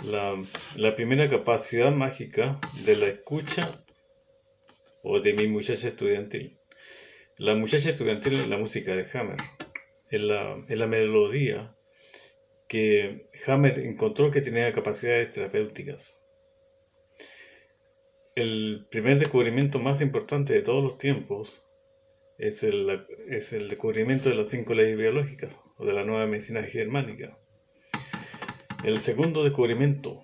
La primera capacidad mágica de la escucha o de mi muchacha estudiantil. La muchacha estudiantil es la música de Hammer, es la melodía que Hammer encontró que tenía capacidades terapéuticas. El primer descubrimiento más importante de todos los tiempos es el descubrimiento de las 5 leyes biológicas o de la nueva medicina germánica. El segundo descubrimiento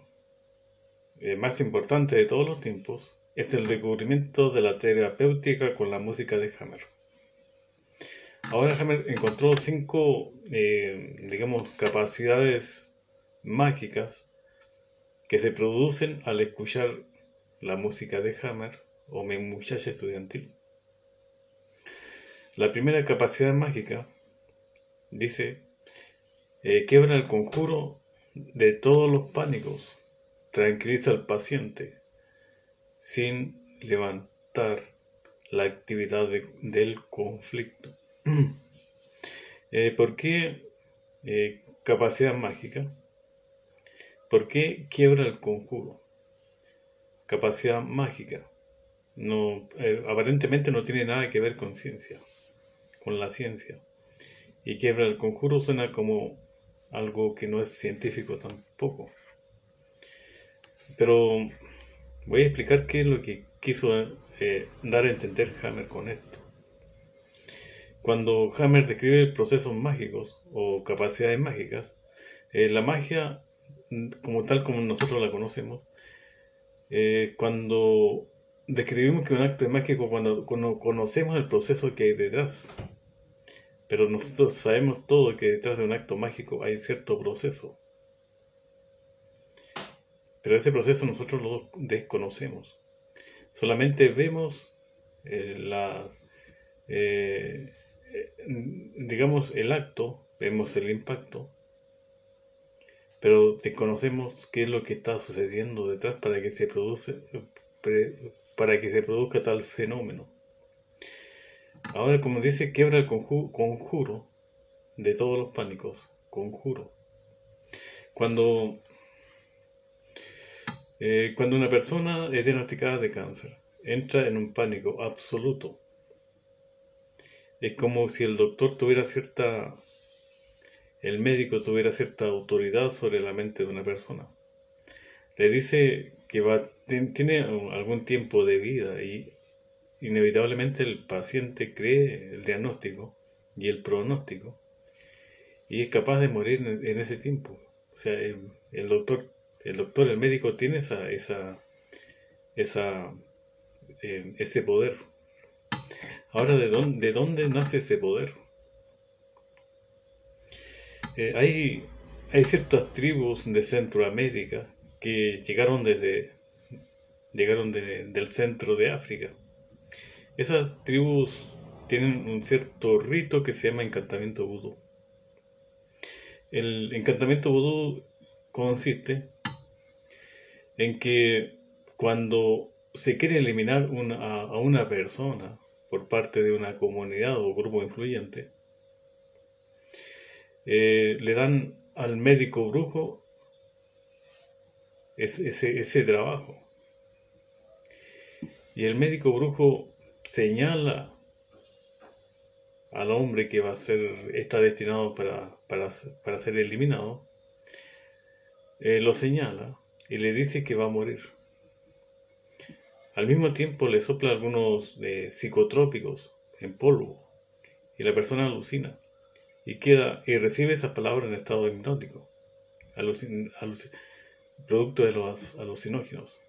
más importante de todos los tiempos es el descubrimiento de la terapéutica con la música de Hammer. Ahora Hammer encontró 5, capacidades mágicas que se producen al escuchar la música de Hammer o mi muchacha estudiantil. La primera capacidad mágica dice, quiebra el conjuro de todos los pánicos, tranquiliza al paciente sin levantar la actividad del conflicto. ¿Por qué capacidad mágica? ¿Por qué quiebra el conjuro? Capacidad mágica. No, aparentemente no tiene nada que ver con ciencia, con la ciencia. Y quiebra el conjuro suena como algo que no es científico tampoco. Pero voy a explicar qué es lo que quiso dar a entender Hammer con esto. Cuando Hammer describe procesos mágicos o capacidades mágicas, la magia, como tal como nosotros la conocemos, cuando describimos que un acto es mágico, cuando conocemos el proceso que hay detrás. Pero nosotros sabemos todo que detrás de un acto mágico hay cierto proceso. Pero ese proceso nosotros lo desconocemos. Solamente vemos el acto, vemos el impacto, pero desconocemos qué es lo que está sucediendo detrás para que se produzca tal fenómeno. Ahora, como dice, quiebra el conjuro de todos los pánicos. Conjuro. Cuando una persona es diagnosticada de cáncer, entra en un pánico absoluto. Es como si el médico tuviera cierta autoridad sobre la mente de una persona. Le dice que tiene algún tiempo de vida y inevitablemente el paciente cree el diagnóstico y el pronóstico y es capaz de morir en ese tiempo. O sea, el médico tiene ese poder. Ahora, ¿de dónde nace ese poder? Hay ciertas tribus de Centroamérica que llegaron del centro de África. Esas tribus tienen un cierto rito que se llama encantamiento vudú. El encantamiento vudú consiste en que cuando se quiere eliminar a una persona por parte de una comunidad o grupo influyente, le dan al médico brujo ese trabajo. Y el médico brujo señala al hombre que está destinado para ser eliminado, lo señala y le dice que va a morir. Al mismo tiempo le sopla algunos psicotrópicos en polvo y la persona alucina y recibe esas palabras en estado hipnótico, producto de los alucinógenos.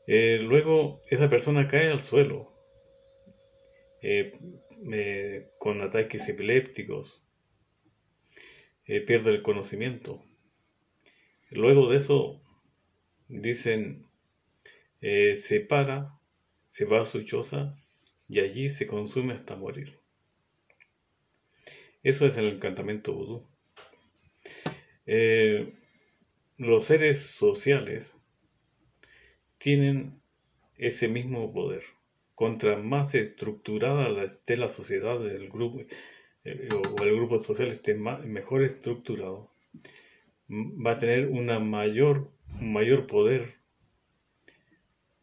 Luego esa persona cae al suelo con ataques epilépticos, pierde el conocimiento. Luego de eso dicen, se para, se va a su choza y allí se consume hasta morir. Eso es el encantamiento vudú. Los seres sociales tienen ese mismo poder. Contra más estructurada esté la sociedad del grupo o el grupo social esté mejor estructurado, va a tener un mayor poder,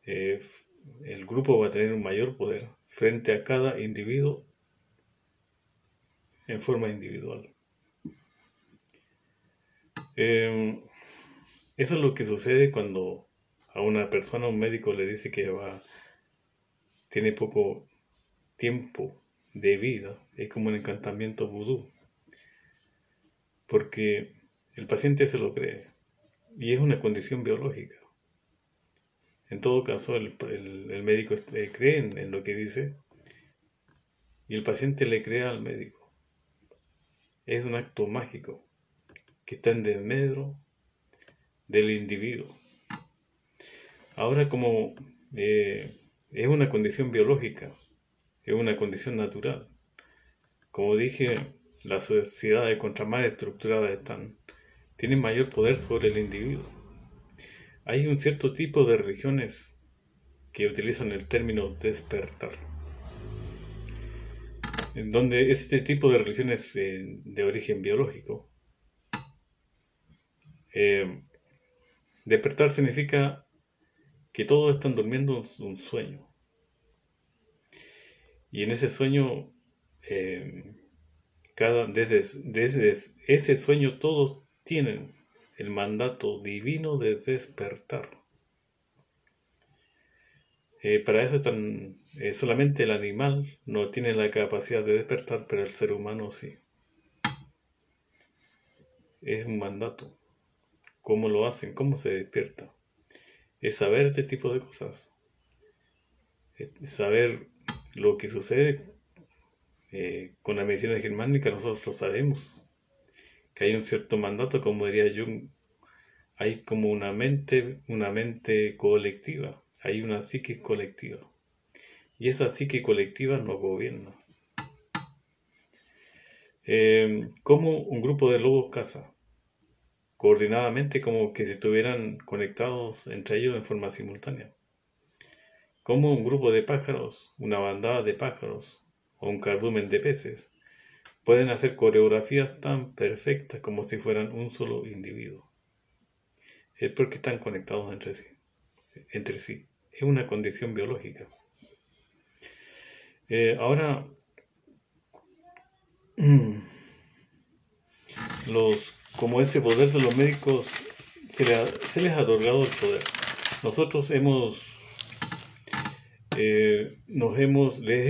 el grupo va a tener un mayor poder frente a cada individuo en forma individual. Eso es lo que sucede cuando a una persona, un médico le dice que tiene poco tiempo de vida. Es como un encantamiento vudú, porque el paciente se lo cree y es una condición biológica. En todo caso, el médico cree en lo que dice y el paciente le cree al médico. Es un acto mágico que está en desmedro del individuo. Ahora, como es una condición biológica, es una condición natural, como dije, las sociedades contra más estructuradas tienen mayor poder sobre el individuo. Hay un cierto tipo de religiones que utilizan el término despertar, en donde este tipo de religiones de origen biológico, despertar significa que todos están durmiendo un sueño. Y en ese sueño, desde ese sueño todos tienen el mandato divino de despertar. Para eso solamente el animal no tiene la capacidad de despertar, pero el ser humano sí. Es un mandato. ¿Cómo lo hacen? ¿Cómo se despierta? Es saber este tipo de cosas. Es saber lo que sucede con la medicina germánica. Nosotros sabemos que hay un cierto mandato, como diría Jung. Hay como una mente colectiva. Hay una psique colectiva. Y esa psique colectiva nos gobierna. Como un grupo de lobos caza, coordinadamente, como que si estuvieran conectados entre ellos en forma simultánea. Como un grupo de pájaros, una bandada de pájaros o un cardumen de peces pueden hacer coreografías tan perfectas como si fueran un solo individuo. Es porque están conectados entre sí. Es una condición biológica. Ahora, como ese poder de los médicos se les ha otorgado el poder. Nosotros les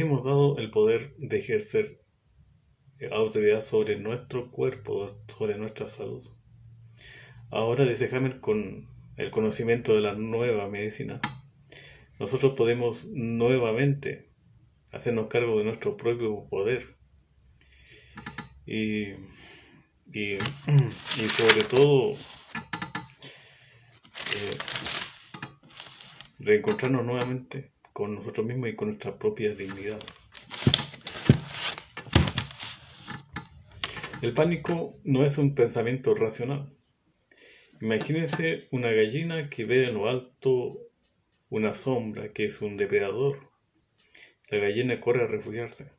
hemos dado el poder de ejercer autoridad sobre nuestro cuerpo, sobre nuestra salud. Ahora, dice Hammer, con el conocimiento de la nueva medicina, nosotros podemos nuevamente hacernos cargo de nuestro propio poder y sobre todo reencontrarnos nuevamente con nosotros mismos y con nuestra propia dignidad. El pánico no es un pensamiento racional. Imagínense una gallina que ve en lo alto una sombra que es un depredador. La gallina corre a refugiarse.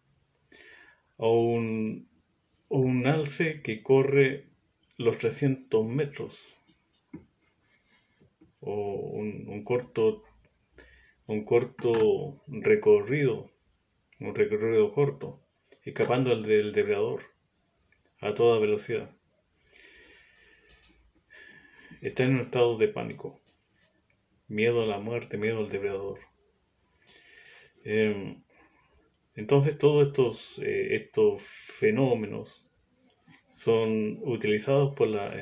O un alce que corre los 300 metros. O un corto recorrido, un recorrido corto, escapando del depredador a toda velocidad. Está en un estado de pánico, miedo a la muerte, miedo al depredador. Entonces todos estos fenómenos son utilizados por la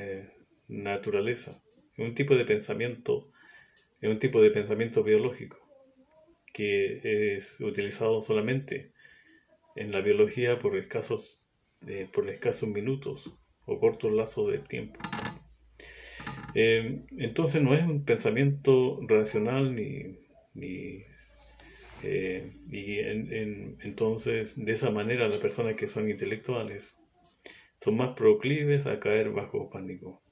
naturaleza. Es un tipo de pensamiento biológico que es utilizado solamente en la biología por escasos minutos o cortos lazos de tiempo. Entonces no es un pensamiento racional entonces de esa manera las personas que son intelectuales son más proclives a caer bajo pánico.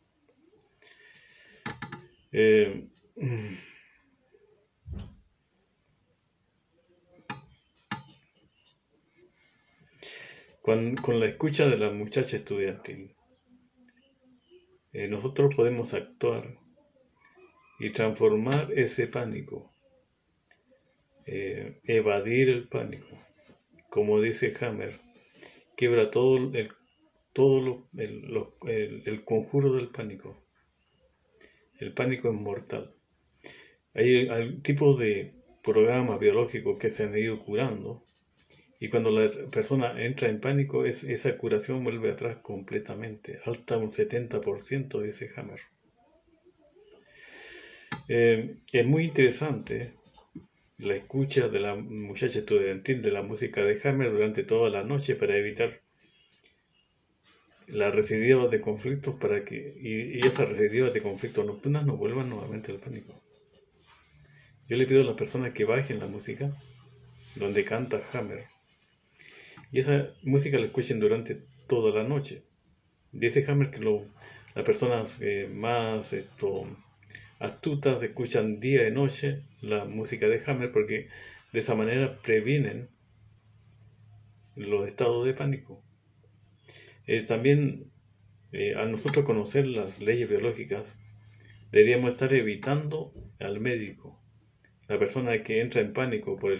Con la escucha de la muchacha estudiantil, nosotros podemos actuar y transformar ese pánico, evadir el pánico. Como dice Hammer, quiebra todo el conjuro del pánico. El pánico es mortal. Hay tipos de programas biológicos que se han ido curando, y cuando la persona entra en pánico, esa curación vuelve atrás completamente, hasta un 70%, dice Hammer. Es muy interesante la escucha de la muchacha estudiantil de la música de Hammer durante toda la noche para evitar las recidivas de conflictos, y esas recidivas de conflictos nocturnas no vuelvan nuevamente al pánico. Yo le pido a las personas que bajen la música donde canta Hammer, y esa música la escuchen durante toda la noche. Dice Hammer que las personas más astutas escuchan día y noche la música de Hammer, porque de esa manera previenen los estados de pánico. También a nosotros conocer las leyes biológicas, deberíamos estar evitando al médico. La persona que entra en pánico por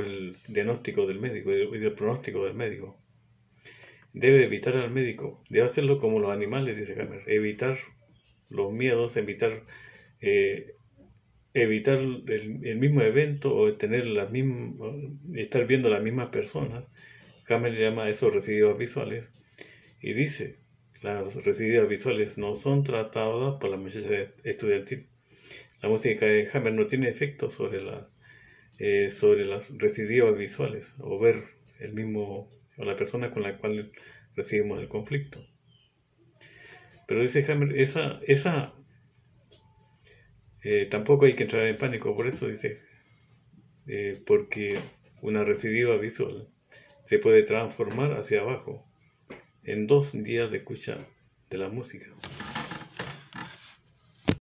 el diagnóstico del médico y el pronóstico del médico, debe evitar al médico. Debe hacerlo como los animales, dice Hammer. Evitar los miedos, evitar el mismo evento, o tener estar viendo las mismas personas. Hammer le llama a eso recidivas visuales, y dice: las recidivas visuales no son tratadas por la muchacha estudiantil. La música de Hammer no tiene efecto sobre las recidivas visuales, o ver o la persona con la cual recibimos el conflicto. Pero dice Hammer, tampoco hay que entrar en pánico. Por eso dice, porque una recidiva visual se puede transformar hacia abajo en 2 días de escucha de la música.